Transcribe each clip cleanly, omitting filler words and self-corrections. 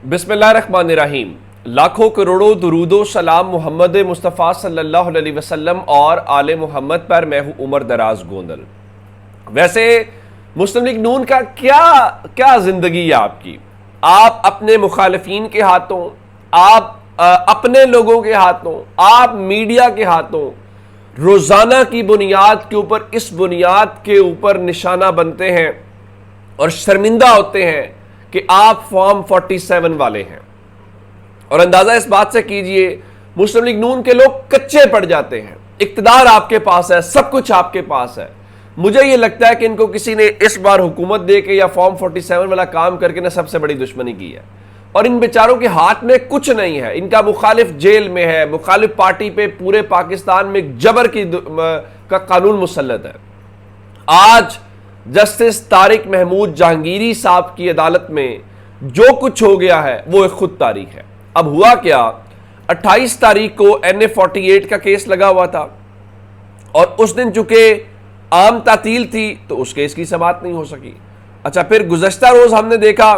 बिस्मिल्लाहिर्रहमानिर्रहीम। लाखों करोड़ों दुरूदो सलाम मोहम्मद मुस्तफ़ा सल्लल्लाहु अलैहि वसल्लम और आले मोहम्मद पर। मैं हूं उमर दराज गोंदल। वैसे मुस्लिम लीग नून का क्या क्या जिंदगी है आपकी। आप अपने मुखालिफिन के हाथों, आप अपने लोगों के हाथों, आप मीडिया के हाथों रोजाना की बुनियाद के ऊपर, इस बुनियाद के ऊपर निशाना बनते हैं और शर्मिंदा होते हैं कि आप फॉर्म 47 वाले हैं। और अंदाजा इस बात से कीजिए, मुस्लिम लीग नून के लोग कच्चे पड़ जाते हैं। इक्तदार आपके पास है, सब कुछ आपके पास है। मुझे यह लगता है कि इनको किसी ने इस बार हुकूमत दे के या फॉर्म 47 वाला काम करके ना सबसे बड़ी दुश्मनी की है। और इन बेचारों के हाथ में कुछ नहीं है। इनका मुखालिफ जेल में है, मुखालिफ पार्टी पे पूरे पाकिस्तान में जबर का कानून मुसल्लत है। आज जस्टिस तारिक महमूद जहांगीरी साहब की अदालत में जो कुछ हो गया है वो एक खुद तारीख है। अब हुआ क्या, 28 तारीख को NA 48 का केस लगा हुआ था और उस दिन चूंकि आम तातील थी तो उस केस की समाअत नहीं हो सकी। अच्छा, फिर गुज़श्ता रोज हमने देखा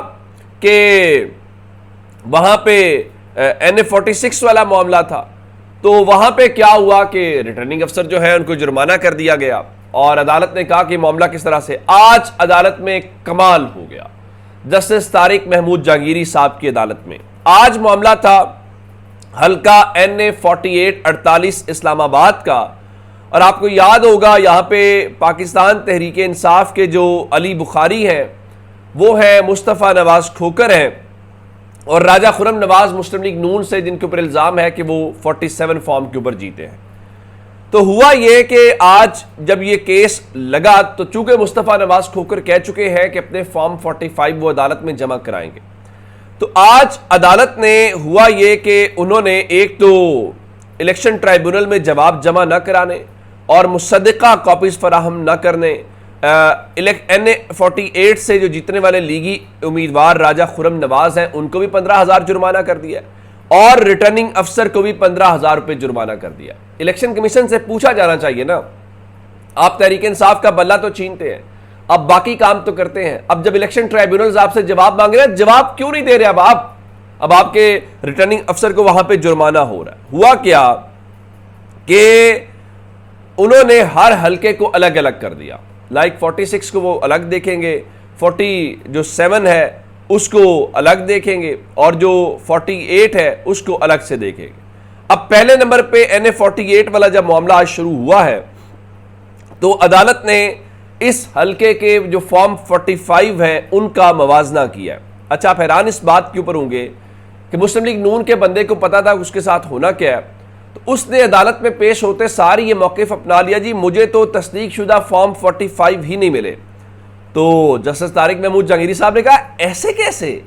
कि वहां पे NA 46 वाला मामला था, तो वहां पे क्या हुआ कि रिटर्निंग अफसर जो है उनको जुर्माना कर दिया गया और अदालत ने कहा कि मामला किस तरह से। आज अदालत में कमाल हो गया जस्टिस तारिक महमूद जहांगीरी साहब की अदालत में। आज मामला था हल्का NA 48 48 इस्लामाबाद का। और आपको याद होगा यहां पे पाकिस्तान तहरीक इंसाफ के जो अली बुखारी हैं वो है मुस्तफ़ा नवाज खोकर हैं और राजा खुरम नवाज मुस्लिम लीग नून से, जिनके ऊपर इल्जाम है कि वो 47 फॉर्म के ऊपर जीते हैं। तो हुआ ये कि आज जब ये केस लगा तो चूंकि मुस्तफ़ा नवाज खोकर कह चुके हैं कि अपने फॉर्म 45 वो अदालत में जमा कराएंगे, तो आज अदालत ने हुआ ये कि उन्होंने एक तो इलेक्शन ट्राइब्यूनल में जवाब जमा न कराने और मुसद्दिका कॉपीज फराहम न करने, NA 48 से जो जीतने वाले लीगी उम्मीदवार राजा खुरम नवाज हैं उनको भी 15,000 जुर्माना कर दिया और रिटर्निंग अफसर को भी 15,000 रुपये जुर्माना कर दिया। इलेक्शन कमीशन से पूछा जाना चाहिए ना, आप तहरीक इंसाफ का बल्ला तो छीनते हैं, अब बाकी काम तो करते हैं। अब जब इलेक्शन ट्राइब्यूनल आपसे जवाब मांग रहे हैं, जवाब क्यों नहीं दे रहे अब आपके रिटर्निंग अफसर को वहां पे जुर्माना हो रहा है। हुआ क्या कि उन्होंने हर हलके को अलग अलग कर दिया। लाइक 46 को वो अलग देखेंगे, 47 है उसको अलग देखेंगे और जो 48 है उसको अलग से देखेंगे। अब पहले नंबर पे NA 48 वाला जब मामला आज शुरू हुआ है तो अदालत ने इस हलके के जो फॉर्म 45 है उनका मवाजना किया है। अच्छा, आप हैरान इस बात के ऊपर होंगे कि मुस्लिम लीग नून के बंदे को पता था उसके साथ होना क्या है, तो उसने अदालत में पेश होते सारी ये मौक़िफ़ अपना लिया, जी मुझे तो तस्दीक शुदा फॉर्म 45 ही नहीं मिले। तो जस्टिस तारिक महमूद जहांगीरी साहब ने कहा ऐसे कैसे,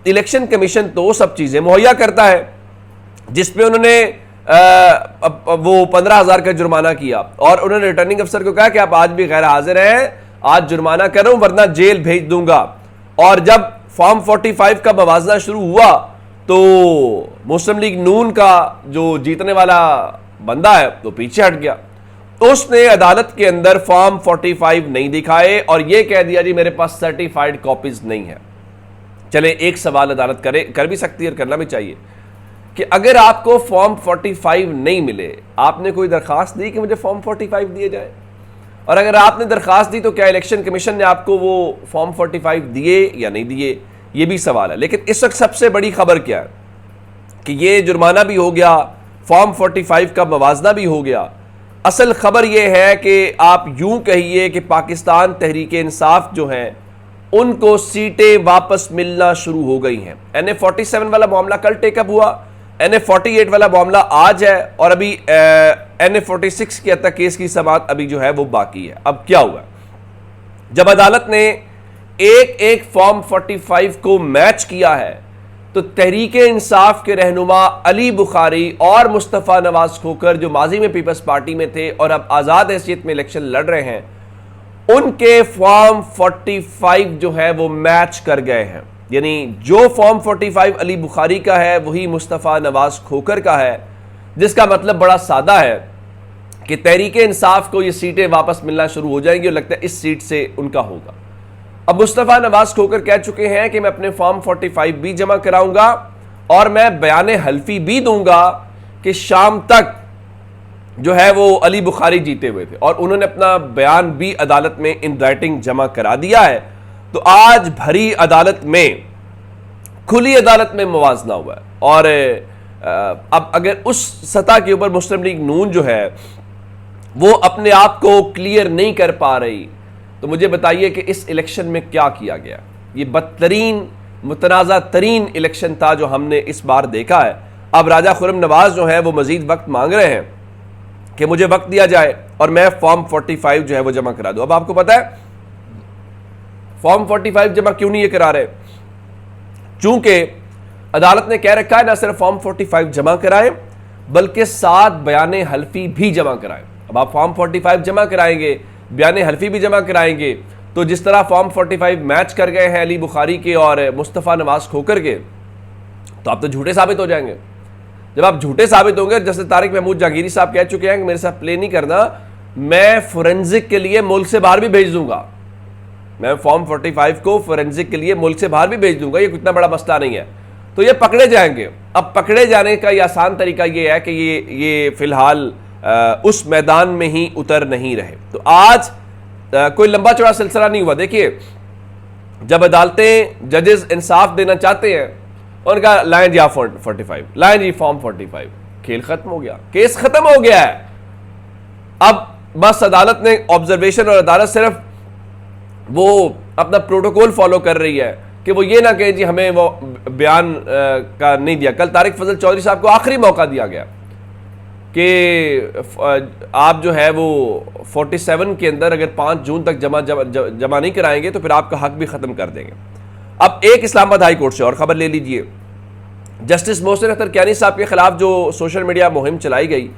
इलेक्शन कमीशन तो सब चीज़ें मुहैया करता है, जिसपे उन्होंने वो 15,000 का जुर्माना किया और उन्होंने रिटर्निंग अफसर को कहा कि आप आज भी गैर हाजिर हैं, आज जुर्माना करूं वरना जेल भेज दूंगा। और जब फॉर्म 45 का मवाजना शुरू हुआ तो मुस्लिम लीग नून का जो जीतने वाला बंदा है तो पीछे हट गया। उसने अदालत के अंदर फॉर्म 45 नहीं दिखाए और यह कह दिया जी मेरे पास सर्टिफाइड कॉपीज नहीं है। चले, एक सवाल अदालत कर भी सकती है और करना भी चाहिए कि अगर आपको फॉर्म 45 नहीं मिले, आपने कोई दरखास्त दी कि मुझे फॉर्म 45 दिए जाए? और अगर आपने दरखास्त दी तो क्या इलेक्शन कमीशन ने आपको वो फॉर्म 45 दिए या नहीं दिए, ये भी सवाल है। लेकिन इस वक्त सबसे बड़ी खबर क्या है कि ये जुर्माना भी हो गया, फॉर्म 45 का मवाजना भी हो गया। असल खबर यह है कि आप यूं कहिए कि पाकिस्तान तहरीक इंसाफ जो है उनको सीटें वापस मिलना शुरू हो गई हैं। NA 47 वाला मामला कल टेकअप हुआ, NA 48 वाला मामला आज है और अभी NA 46 के तक केस की समाअत अभी जो है वो बाकी है। अब क्या हुआ, जब अदालत ने एक एक फॉर्म 45 को मैच किया है तो तहरीक इंसाफ के रहनुमा अली बुखारी और मुस्तफ़ा नवाज खोकर जो माजी में पीपल्स पार्टी में थे और अब आज़ाद हैसियत में इलेक्शन लड़ रहे हैं, उनके फॉर्म 45 जो है वो मैच कर गए हैं। यानी जो फॉर्म 45 अली बुखारी का है वही मुस्तफ़ा नवाज खोकर का है, जिसका मतलब बड़ा सादा है कि तहरीक इंसाफ को ये सीटें वापस मिलना शुरू हो जाएंगी और लगता है इस सीट से उनका होगा। अब मुस्तफ़ा नवाज खोकर कह चुके हैं कि मैं अपने फॉर्म 45 भी जमा कराऊंगा और मैं बयान हल्फी भी दूंगा कि शाम तक जो है वो अली बुखारी जीते हुए थे, और उन्होंने अपना बयान भी अदालत में इन राइटिंग जमा करा दिया है। तो आज भरी अदालत में, खुली अदालत में मुवाजना हुआ है। और अब अगर उस सतह के ऊपर मुस्लिम लीग नून जो है वो अपने आप को क्लियर नहीं कर पा रही, तो मुझे बताइए कि इस इलेक्शन में क्या किया गया। ये बदतरीन मुतनाज़ा तरीन इलेक्शन था जो हमने इस बार देखा है। अब राजा खुर्रम नवाज जो है वो मजीद वक्त मांग रहे हैं कि मुझे वक्त दिया जाए और मैं फॉर्म 45 जो है वो जमा करा दूं। अब आपको पता है फॉर्म 45 जमा क्यों नहीं ये करा रहे? चूंकि अदालत ने कह रखा है ना सिर्फ फॉर्म 45 जमा कराएं बल्कि 7 बयान हल्फी भी जमा कराएं। अब आप फॉर्म 45 जमा कराएंगे, बयान हल्फी भी जमा कराएंगे, तो जिस तरह फॉर्म 45 मैच कर गए हैं अली बुखारी के और मुस्तफ़ा नवाज खोकर के, तो आप तो झूठे साबित हो जाएंगे। जब आप झूठे साबित होंगे, जैसे तारिक महमूद जहांगीरी साहब कह चुके हैं कि मेरे साथ प्ले नहीं करना, मैं फोरेंसिक के लिए मुल्क से बाहर भी भेज दूंगा। मैं फॉर्म 45 को फोरेंसिक के लिए मुल्क से बाहर भी भेज दूंगा, ये इतना बड़ा मसला नहीं है। तो ये पकड़े जाएंगे। अब पकड़े जाने का ये आसान तरीका ये है कि ये फिलहाल उस मैदान में ही उतर नहीं रहे। तो आज कोई लंबा चौड़ा सिलसिला नहीं हुआ। देखिए, जब अदालतें जजेस इंसाफ देना चाहते हैं, उनका लाइन जी 45, लाइन जी फॉर्म 45, खेल खत्म हो गया, केस खत्म हो गया है। अब बस अदालत ने ऑब्जर्वेशन, और अदालत सिर्फ वो अपना प्रोटोकॉल फॉलो कर रही है कि वो ये ना कहे जी हमें वो बयान का नहीं दिया। कल तारिक फजल चौधरी साहब को आखिरी मौका दिया गया कि आप जो है वो 47 के अंदर अगर 5 जून तक जमा नहीं कराएंगे तो फिर आपका हक भी खत्म कर देंगे। अब एक इस्लामाबाद हाई कोर्ट से और खबर ले लीजिए, जस्टिस मोहसिन अख्तर कियानी साहब के खिलाफ जो सोशल मीडिया मुहिम चलाई गई,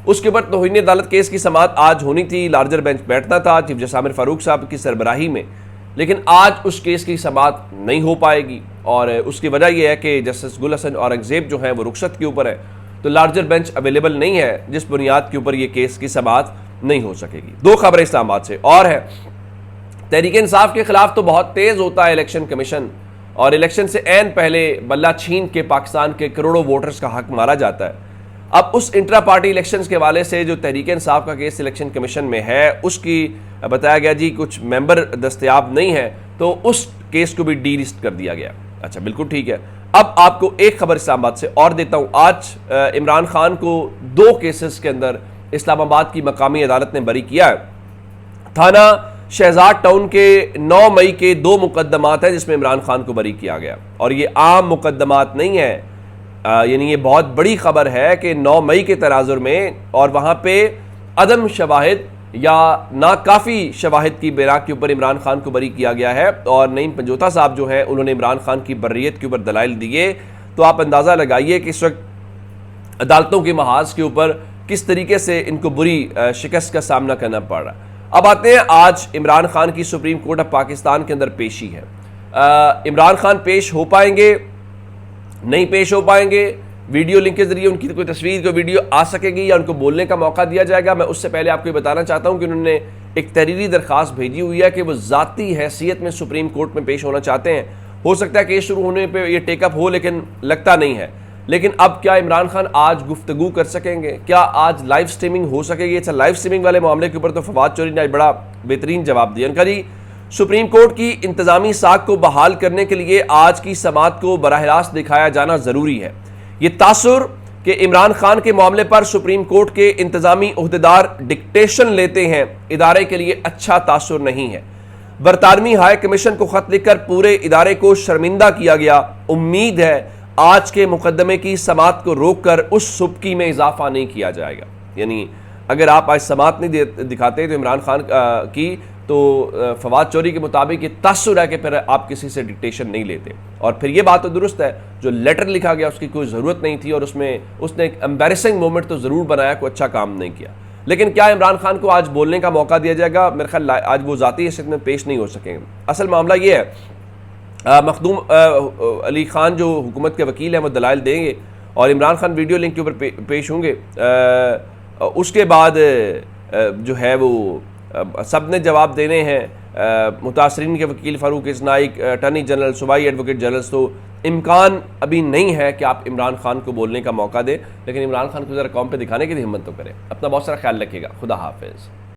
उसके ऊपर तौहीन अदालत केस की समाअत आज होनी थी। लार्जर बेंच बैठना था चीफ जस्टिस आमिर फारूक साहब की सरबराही में, लेकिन आज उस केस की समाअत नहीं हो पाएगी। और उसकी वजह यह है कि जस्टिस गुल हसन औरंगजेब जो है वो रुखसत के ऊपर है, तो लार्जर बेंच अवेलेबल नहीं है, जिस बुनियाद के ऊपर ये केस की समाअत नहीं हो सकेगी। 2 खबरें इस्लामाबाद से और है। तहरीक इंसाफ के खिलाफ तो बहुत तेज होता है इलेक्शन कमीशन, और इलेक्शन से ऐन पहले बल्ला छीन के पाकिस्तान के करोड़ों वोटर्स का हक मारा जाता है। अब उस इंट्रा पार्टी इलेक्शंस के हवाले से जो तहरीक इंसाफ का केस इलेक्शन कमीशन में है, उसकी बताया गया जी कुछ मेंबर दस्तयाब नहीं है, तो उस केस को भी डी लिस्ट कर दिया गया। अच्छा, बिल्कुल ठीक है। अब आपको एक खबर इस्लामाबाद से और देता हूं। आज इमरान खान को 2 केसेस के अंदर इस्लामाबाद की मकामी अदालत ने बरी किया है। थाना शहजाद टाउन के 9 मई के 2 मुकदमात हैं जिसमें इमरान खान को बरी किया गया, और ये आम मुकदमात नहीं है, यानी ये बहुत बड़ी खबर है कि 9 मई के तनाजुर में और वहाँ पे अदम शवाहिद या नाकाफ़ी शवाहिद की बिना के ऊपर इमरान खान को बरी किया गया है। और नईम पंजोता साहब जो हैं उन्होंने इमरान खान की बर्रियत के ऊपर दलाइल दिए। तो आप अंदाज़ा लगाइए कि इस वक्त अदालतों के महाज के ऊपर किस तरीके से इनको बुरी शिकस्त का सामना करना पड़ रहा है। अब आते हैं, आज इमरान खान की सुप्रीम कोर्ट ऑफ पाकिस्तान के अंदर पेशी है। इमरान खान पेश हो पाएंगे, नहीं पेश हो पाएंगे, वीडियो लिंक के जरिए उनकी कोई तस्वीर को वीडियो आ सकेगी या उनको बोलने का मौका दिया जाएगा। मैं उससे पहले आपको ये बताना चाहता हूं कि उन्होंने एक तहरीरी दरख्वास्त भेजी हुई है कि वो ज़ाती हैसियत में सुप्रीम कोर्ट में पेश होना चाहते हैं। हो सकता है केस शुरू होने पे ये टेकअप हो, लेकिन लगता नहीं है। लेकिन अब क्या इमरान खान आज गुफ्तगू कर सकेंगे? क्या आज लाइव स्ट्रीमिंग हो सकेगी? अच्छा, लाइव स्ट्रीमिंग वाले मामले के ऊपर तो फवाद चौधरी ने बड़ा बेहतरीन जवाब दिया। उनका जी सुप्रीम कोर्ट की इंतजामी साख को बहाल करने के लिए आज की समाअत को बराह रास्त दिखाया जाना जरूरी है। ये तासुर कि इमरान खान के मामले पर सुप्रीम कोर्ट के इंतजामी ओहदेदार डिक्टेशन लेते हैं, इदारे के लिए अच्छा तासुर नहीं है। बरतानवी हाई कमीशन को खत लिखकर पूरे इदारे को शर्मिंदा किया गया। उम्मीद है आज के मुकदमे की समाअत को रोककर उस सुबकी में इजाफा नहीं किया जाएगा। यानी अगर आप आज समाअत नहीं दिखाते तो इमरान खान की, तो फवाद चौधरी के मुताबिक ये तासुर है कि फिर आप किसी से डिक्टेशन नहीं लेते। और फिर ये बात तो दुरुस्त है, जो लेटर लिखा गया उसकी कोई ज़रूरत नहीं थी और उसमें उसने एक एम्बैरेसिंग मोमेंट तो ज़रूर बनाया, कोई अच्छा काम नहीं किया। लेकिन क्या इमरान खान को आज बोलने का मौका दिया जाएगा? मेरे ख्याल आज वो ज़ाती हैसियत में पेश नहीं हो सकेंगे। असल मामला ये है, मखदूम अली खान जो हुकूमत के वकील हैं वो दलाइल देंगे और इमरान खान वीडियो लिंक के ऊपर पेश होंगे। उसके बाद जो है वो सब ने जवाब देने हैं। मुतासरीन के वकील फ़ारूक इसनाइक, अटॉर्नी जनरल, सूबाई एडवोकेट जनरल्स, तो इम्कान अभी नहीं है कि आप इमरान खान को बोलने का मौका दें, लेकिन इमरान खान को ज़रा कौम पे दिखाने की हिम्मत तो करें। अपना बहुत सारा ख्याल रखिएगा। खुदा हाफिज़।